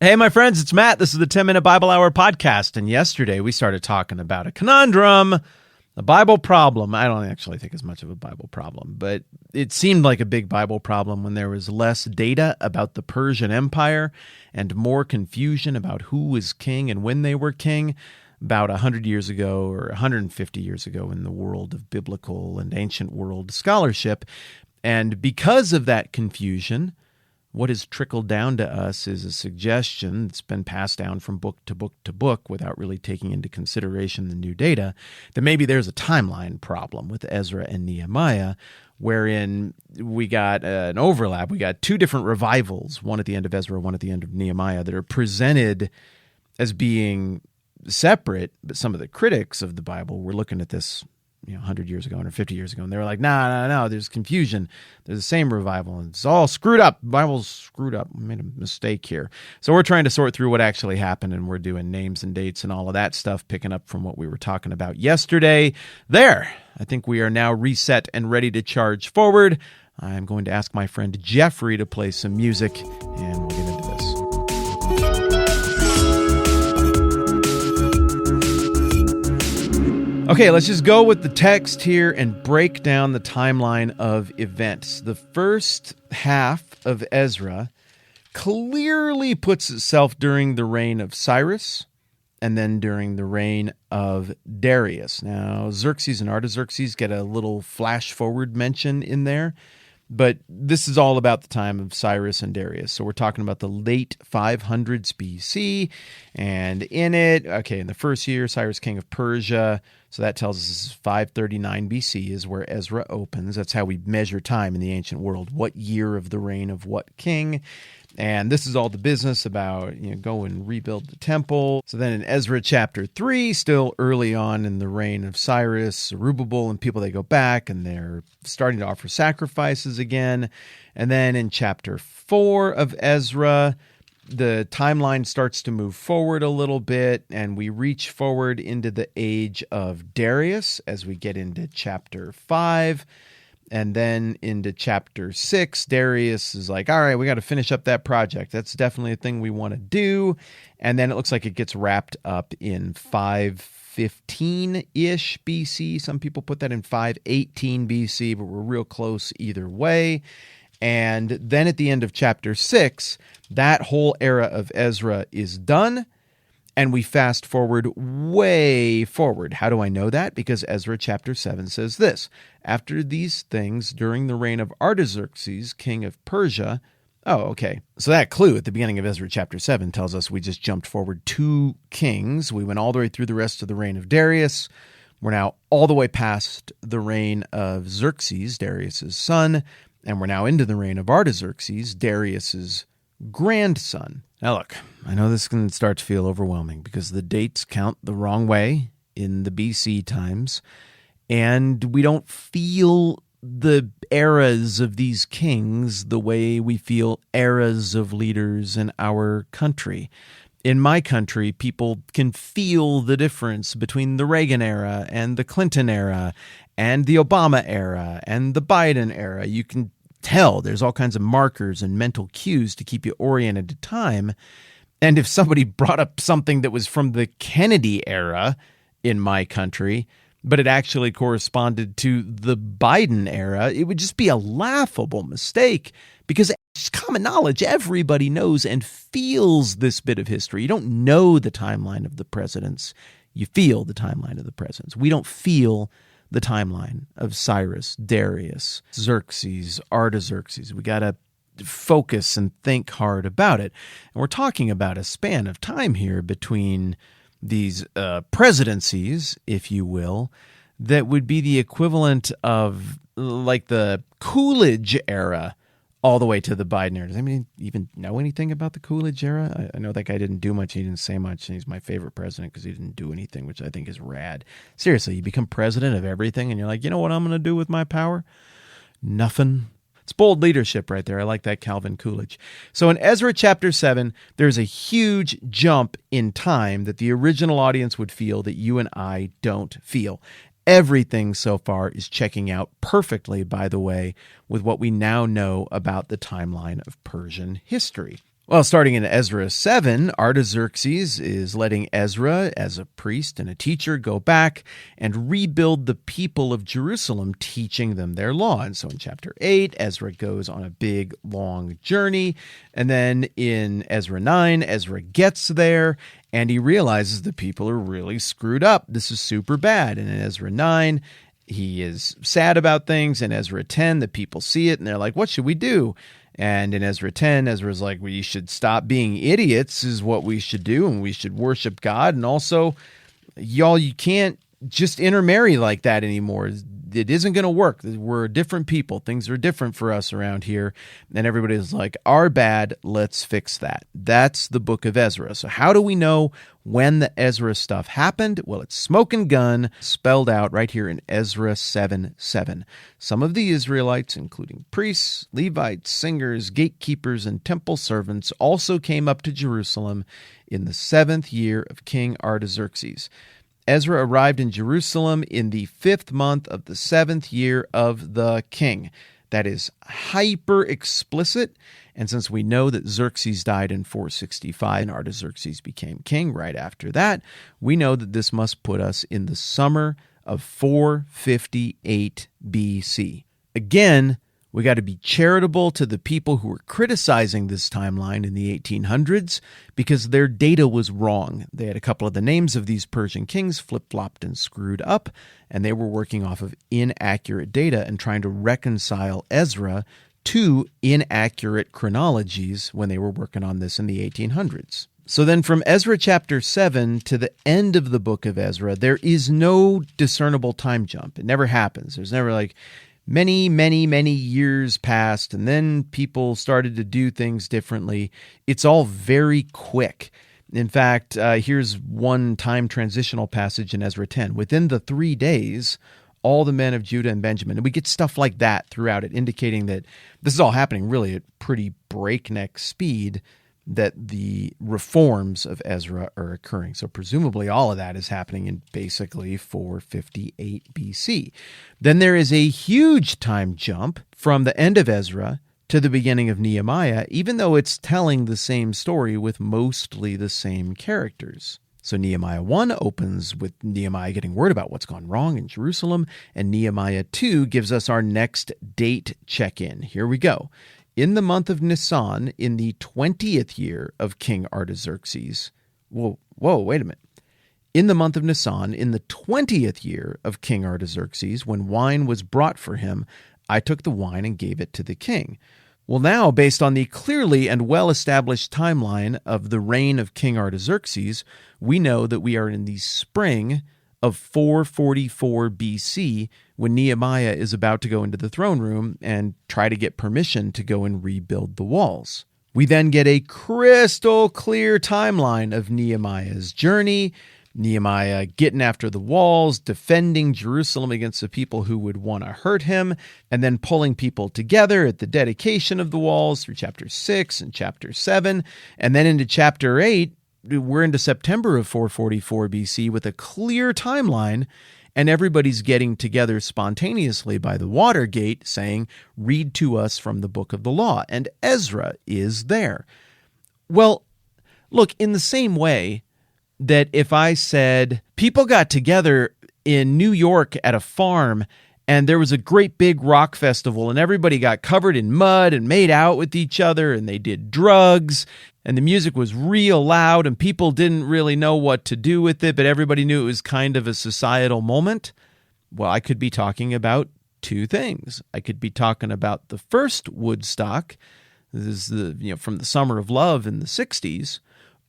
Hey, my friends, it's Matt. This is the 10-Minute Bible Hour podcast, and yesterday we started talking about a conundrum, a Bible problem. I don't actually think it's much of a Bible problem, but it seemed like a big Bible problem when there was less data about the Persian Empire and more confusion about who was king and when they were king about 100 years ago or 150 years ago in the world of biblical and ancient world scholarship. And because of that confusion, what has trickled down to us is a suggestion that's been passed down from book to book to book without really taking into consideration the new data, that maybe there's a timeline problem with Ezra and Nehemiah, wherein we got an overlap. We got two different revivals, one at the end of Ezra, one at the end of Nehemiah, that are presented as being separate, but some of the critics of the Bible were looking at this 100 years ago, 150 years ago, and they were like, no, there's confusion. There's the same revival, and it's all screwed up. The Bible's screwed up. We made a mistake here. So we're trying to sort through what actually happened, and we're doing names and dates and all of that stuff, picking up from what we were talking about yesterday. There, I think we are now reset and ready to charge forward. I'm going to ask my friend Jeffrey to play some music, and we'll get into this. Okay, let's just go with the text here and break down the timeline of events. The first half of Ezra clearly puts itself during the reign of Cyrus and then during the reign of Darius. Now, Xerxes and Artaxerxes get a little flash forward mention in there, but this is all about the time of Cyrus and Darius. So we're talking about the late 500s BC, and in it, in the first year, Cyrus, king of Persia, so that tells us 539 BC is where Ezra opens. That's how we measure time in the ancient world, what year of the reign of what king. And this is all the business about, go and rebuild the temple. So then in Ezra chapter 3, still early on in the reign of Cyrus, Zerubbabel and people, they go back and they're starting to offer sacrifices again. And then in chapter 4 of Ezra, the timeline starts to move forward a little bit, and we reach forward into the age of Darius as we get into chapter 5. And then into chapter 6, Darius is like, all right, we got to finish up that project. That's definitely a thing we want to do. And then it looks like it gets wrapped up in 515-ish BC. Some people put that in 518 BC, but we're real close either way. And then at the end of chapter 6, that whole era of Ezra is done, and we fast forward way forward. How do I know that? Because Ezra chapter 7 says this: after these things, during the reign of Artaxerxes, king of Persia. Oh, okay. So that clue at the beginning of Ezra chapter 7 tells us we just jumped forward 2 kings. We went all the way through the rest of the reign of Darius. We're now all the way past the reign of Xerxes, Darius's son, and we're now into the reign of Artaxerxes, Darius's grandson. Now look, I know this can start to feel overwhelming because the dates count the wrong way in the BC times, and we don't feel the eras of these kings the way we feel eras of leaders in our country. In my country, people can feel the difference between the Reagan era and the Clinton era and the Obama era and the Biden era. You can tell there's all kinds of markers and mental cues to keep you oriented to time. And if somebody brought up something that was from the Kennedy era in my country, but it actually corresponded to the Biden era, it would just be a laughable mistake, because it's common knowledge. Everybody knows and feels this bit of history. You don't know the timeline of the presidents. You feel the timeline of the presidents. We don't feel the timeline of Cyrus, Darius, Xerxes, Artaxerxes. We got to focus and think hard about it. And we're talking about a span of time here between these presidencies, if you will, that would be the equivalent of like the Coolidge era all the way to the Biden era. Does anybody even know anything about the Coolidge era? I know that guy didn't do much. He didn't say much, and he's my favorite president because he didn't do anything, which I think is rad. Seriously, you become president of everything, and you're like, you know what I'm going to do with my power? Nothing. It's bold leadership right there. I like that, Calvin Coolidge. So in Ezra chapter 7, there's a huge jump in time that the original audience would feel that you and I don't feel. Everything so far is checking out perfectly, by the way, with what we now know about the timeline of Persian history. Well, starting in Ezra 7, Artaxerxes is letting Ezra, as a priest and a teacher, go back and rebuild the people of Jerusalem, teaching them their law. And so in chapter 8, Ezra goes on a big, long journey. And then in Ezra 9, Ezra gets there and he realizes the people are really screwed up. This is super bad. And in Ezra 9, he is sad about things. In Ezra 10, the people see it and they're like, what should we do? And in Ezra 10, Ezra's like, we should stop being idiots is what we should do, and we should worship God. And also, y'all, you can't just intermarry like that anymore. It isn't going to work. We're different people. Things are different for us around here. And everybody's like, our bad, let's fix that. That's the book of Ezra. So how do we know when the Ezra stuff happened? Well, it's smoke and gun, spelled out right here in Ezra 7:7. Some of the Israelites, including priests, Levites, singers, gatekeepers, and temple servants, also came up to Jerusalem in the 7th year of King Artaxerxes. Ezra arrived in Jerusalem in the 5th month of the 7th year of the king. That is hyper explicit. And since we know that Xerxes died in 465 and Artaxerxes became king right after that, we know that this must put us in the summer of 458 BC. Again, we got to be charitable to the people who were criticizing this timeline in the 1800s because their data was wrong. They had a couple of the names of these Persian kings flip-flopped and screwed up, and they were working off of inaccurate data and trying to reconcile Ezra to inaccurate chronologies when they were working on this in the 1800s. So then from Ezra chapter 7 to the end of the book of Ezra, there is no discernible time jump. It never happens. There's never like many years passed, and then people started to do things differently. It's all very quick. In fact, here's one time transitional passage in Ezra 10. Within the 3 days, all the men of Judah and Benjamin, and we get stuff like that throughout it, indicating that this is all happening really at pretty breakneck speed, that the reforms of Ezra are occurring. So presumably all of that is happening in basically 458 BC. Then there is a huge time jump from the end of Ezra to the beginning of Nehemiah, even though it's telling the same story with mostly the same characters. So Nehemiah 1 opens with Nehemiah getting word about what's gone wrong in Jerusalem, and Nehemiah 2 gives us our next date check-in. Here we go. In the month of Nisan, in the 20th year of King Artaxerxes. Whoa, wait a minute. In the month of Nisan, in the 20th year of King Artaxerxes, when wine was brought for him, I took the wine and gave it to the king. Well, now, based on the clearly and well-established timeline of the reign of King Artaxerxes, we know that we are in the spring of 444 BC, when Nehemiah is about to go into the throne room and try to get permission to go and rebuild the walls. We then get a crystal clear timeline of Nehemiah's journey, Nehemiah getting after the walls, defending Jerusalem against the people who would want to hurt him, and then pulling people together at the dedication of the walls through chapter 6 and chapter 7, and then into chapter 8, we're into September of 444 BC with a clear timeline, and everybody's getting together spontaneously by the water gate saying, read to us from the book of the law. And Ezra is there. Well, look, in the same way that if I said people got together in New York at a farm and there was a great big rock festival and everybody got covered in mud and made out with each other and they did drugs and the music was real loud and people didn't really know what to do with it, but everybody knew it was kind of a societal moment. Well, I could be talking about two things. I could be talking about the first Woodstock, this is from the Summer of Love in the 60s,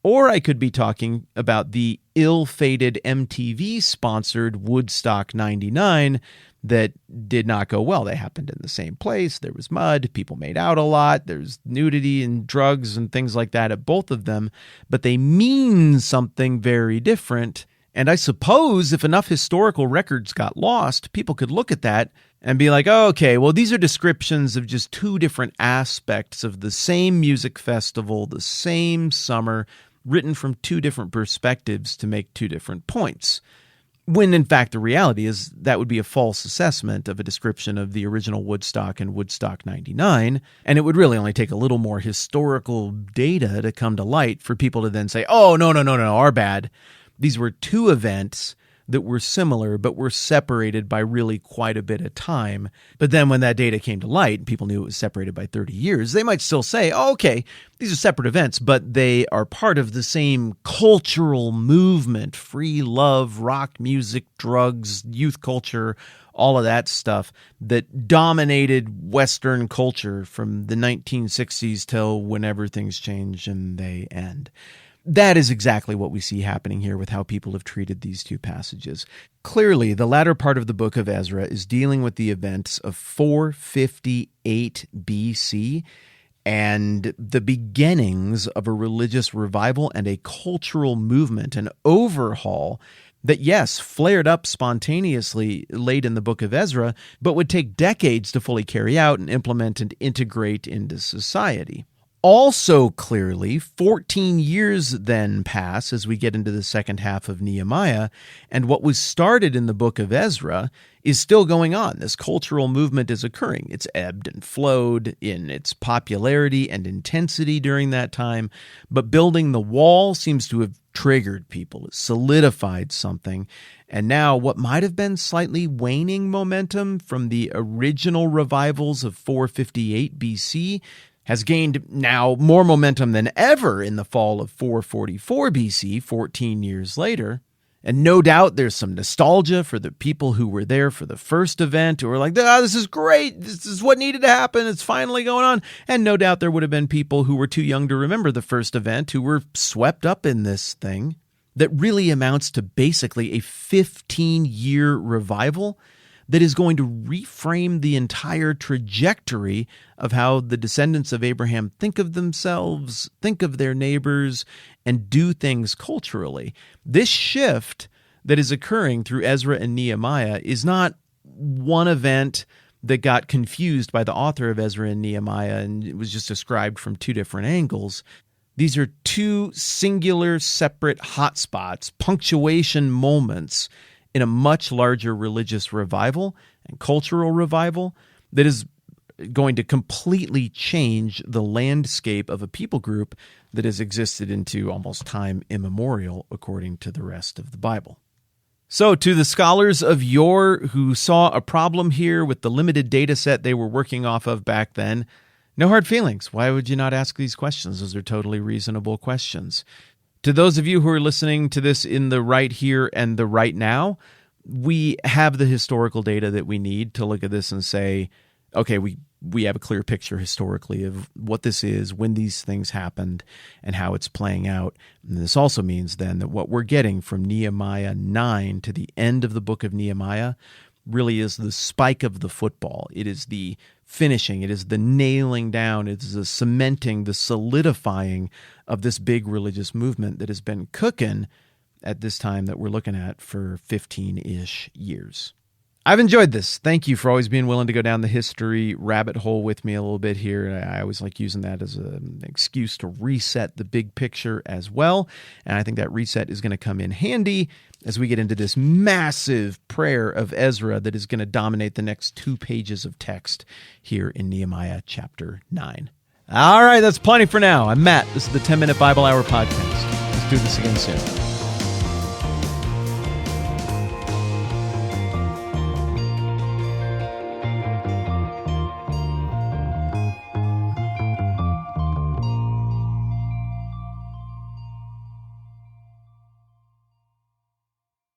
or I could be talking about the ill-fated MTV-sponsored Woodstock 99 that did not go well. They happened in the same place. There was mud. People made out a lot. There's nudity and drugs and things like that at both of them, but they mean something very different. And I suppose if enough historical records got lost, people could look at that and be like, oh, okay, well, these are descriptions of just two different aspects of the same music festival, the same summer, written from two different perspectives to make two different points. When in fact the reality is that would be a false assessment of a description of the original Woodstock and Woodstock 99, and it would really only take a little more historical data to come to light for people to then say, oh, no, our bad. These were two events that were similar, but were separated by really quite a bit of time. But then when that data came to light, and people knew it was separated by 30 years, they might still say, oh, okay, these are separate events, but they are part of the same cultural movement, free love, rock music, drugs, youth culture, all of that stuff that dominated Western culture from the 1960s till whenever things change and they end. That is exactly what we see happening here with how people have treated these two passages. Clearly, the latter part of the book of Ezra is dealing with the events of 458 BC and the beginnings of a religious revival and a cultural movement, an overhaul that, yes, flared up spontaneously late in the book of Ezra, but would take decades to fully carry out and implement and integrate into society. Also clearly, 14 years then pass as we get into the second half of Nehemiah, and what was started in the book of Ezra is still going on. This cultural movement is occurring. It's ebbed and flowed in its popularity and intensity during that time, but building the wall seems to have triggered people. It solidified something, and now what might have been slightly waning momentum from the original revivals of 458 BC has gained now more momentum than ever in the fall of 444 BC, 14 years later. And no doubt there's some nostalgia for the people who were there for the first event, who were like, this is great, this is what needed to happen, it's finally going on. And no doubt there would have been people who were too young to remember the first event, who were swept up in this thing that really amounts to basically a 15-year revival that is going to reframe the entire trajectory of how the descendants of Abraham think of themselves, think of their neighbors, and do things culturally. This shift that is occurring through Ezra and Nehemiah is not one event that got confused by the author of Ezra and Nehemiah and it was just described from two different angles. These are two singular, separate hotspots, punctuation moments in a much larger religious revival and cultural revival that is going to completely change the landscape of a people group that has existed into almost time immemorial, according to the rest of the Bible. So, to the scholars of yore who saw a problem here with the limited data set they were working off of back then, no hard feelings. Why would you not ask these questions? Those are totally reasonable questions. To those of you who are listening to this in the right here and the right now, we have the historical data that we need to look at this and say, okay, we have a clear picture historically of what this is, when these things happened, and how it's playing out. And this also means then that what we're getting from Nehemiah 9 to the end of the book of Nehemiah really is the spike of the football. It is the finishing. It is the nailing down. It is the cementing, the solidifying of this big religious movement that has been cooking at this time that we're looking at for 15-ish years. I've enjoyed this. Thank you for always being willing to go down the history rabbit hole with me a little bit here. I always like using that as an excuse to reset the big picture as well. And I think that reset is going to come in handy as we get into this massive prayer of Ezra that is going to dominate the next 2 pages of text here in Nehemiah chapter 9. All right, that's plenty for now. I'm Matt. This is the 10-Minute Bible Hour Podcast. Let's do this again soon.